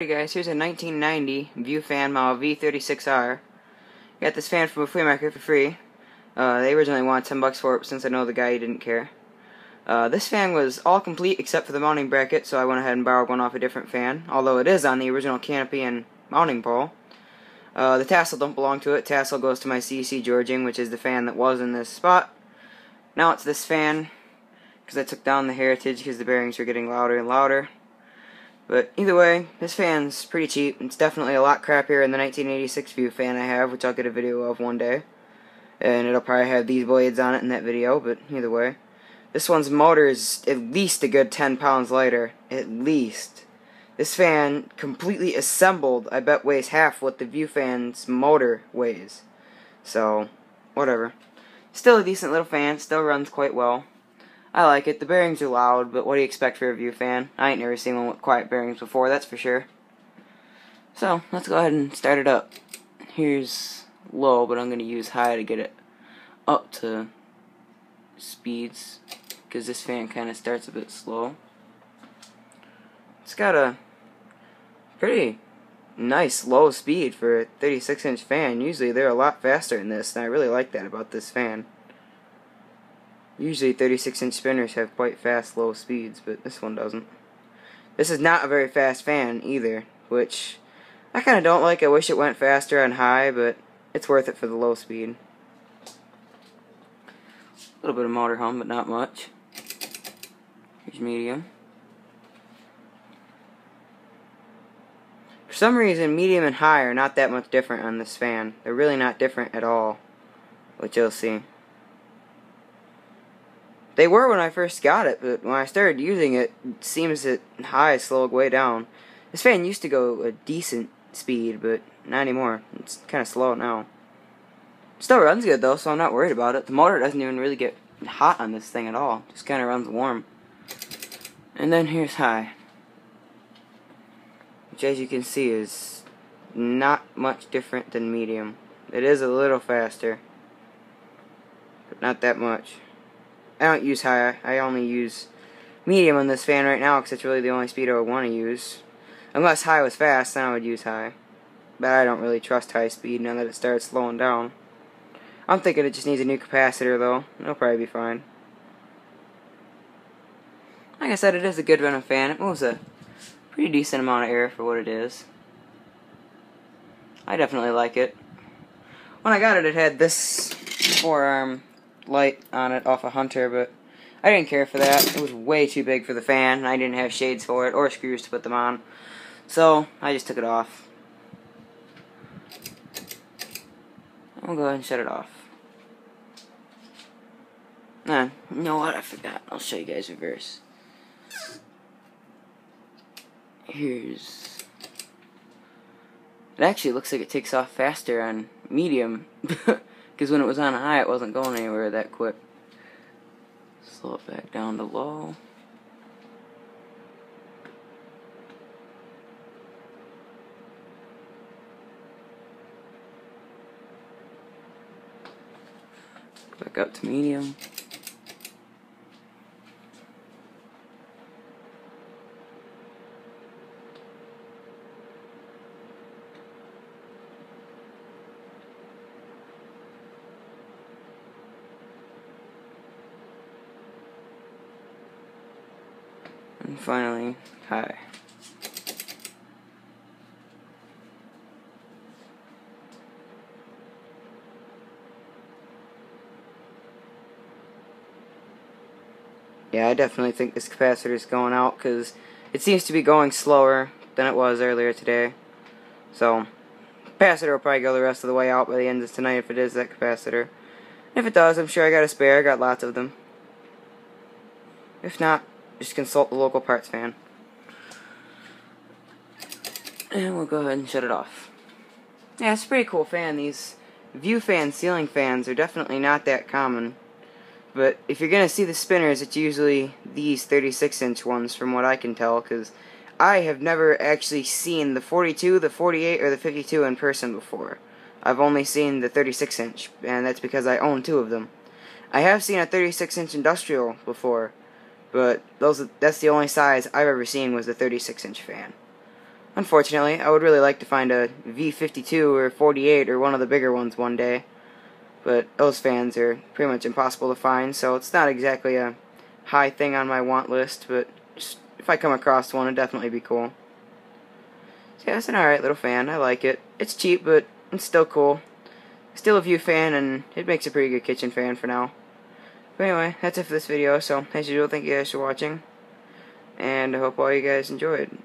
Hey guys, here's a 1990 View fan model V36R. Got this fan from a flea market for free. They originally wanted $10 for it, but since I know the guy, he didn't care. This fan was all complete except for the mounting bracket, so I went ahead and borrowed one off a different fan, although it is on the original canopy and mounting pole. The tassel don't belong to it. Tassel goes to my CC Georging, which is the fan that was in this spot. Now it's this fan, because I took down the Heritage because the bearings were getting louder and louder. But either way, this fan's pretty cheap. It's definitely a lot crappier than the 1986 View fan I have, which I'll get a video of one day. And it'll probably have these blades on it in that video, but either way. This one's motor is at least a good 10 pounds lighter. At least. This fan, completely assembled, I bet weighs half what the View fan's motor weighs. So, whatever. Still a decent little fan, still runs quite well. I like it. The bearings are loud, but what do you expect for a View fan? I ain't never seen one with quiet bearings before, that's for sure. So, let's go ahead and start it up. Here's low, but I'm going to use high to get it up to speeds, because this fan kind of starts a bit slow. It's got a pretty nice low speed for a 36-inch fan. Usually they're a lot faster than this, and I really like that about this fan. Usually 36-inch spinners have quite fast low speeds, but this one doesn't. This is not a very fast fan either, which I kind of don't like. I wish it went faster on high, but it's worth it for the low speed. A little bit of motor hum, but not much. Here's medium. For some reason, medium and high are not that much different on this fan. They're really not different at all, which you'll see. They were when I first got it, but when I started using it, it seems that high slowed way down. This fan used to go a decent speed, but not anymore. It's kind of slow now. Still runs good though, so I'm not worried about it. The motor doesn't even really get hot on this thing at all. Just kind of runs warm. And then here's high, which as you can see is not much different than medium. It is a little faster, but not that much. I don't use high, I only use medium on this fan right now because it's really the only speed I would want to use. Unless high was fast, then I would use high. But I don't really trust high speed now that it starts slowing down. I'm thinking it just needs a new capacitor though. It'll probably be fine. Like I said, it is a good running fan. It moves a pretty decent amount of air for what it is. I definitely like it. When I got it, it had this forearm light on it off a Hunter, but I didn't care for that. It was way too big for the fan, and I didn't have shades for it or screws to put them on, so I just took it off. I'll go ahead and shut it off. You know what? I forgot. I'll show you guys reverse. Here's... It actually looks like it takes off faster on medium. Because when it was on high, it wasn't going anywhere that quick. Slow it back down to low. Back up to medium. And finally, high. Yeah, I definitely think this capacitor is going out because it seems to be going slower than it was earlier today. So, capacitor will probably go the rest of the way out by the end of tonight if it is that capacitor. If it does, I'm sure I got a spare. I got lots of them. If not, just consult the local parts fan. And we'll go ahead and shut it off. Yeah, it's a pretty cool fan. These View fan ceiling fans are definitely not that common. But if you're going to see the spinners, it's usually these 36-inch ones from what I can tell, because I have never actually seen the 42, the 48, or the 52 in person before. I've only seen the 36-inch, and that's because I own two of them. I have seen a 36-inch industrial before, but that's the only size I've ever seen was the 36-inch fan. unfortunately. I would really like to find a V52 or 48 or one of the bigger ones one day, but those fans are pretty much impossible to find, so it's not exactly a high thing on my want list, but just, if I come across one, it'd definitely be cool. So yeah, it's an alright little fan. I like it. It's cheap, but it's still cool. Still a View fan, and it makes a pretty good kitchen fan for now. But anyway, that's it for this video, so as usual, thank you guys for watching, and I hope all you guys enjoyed.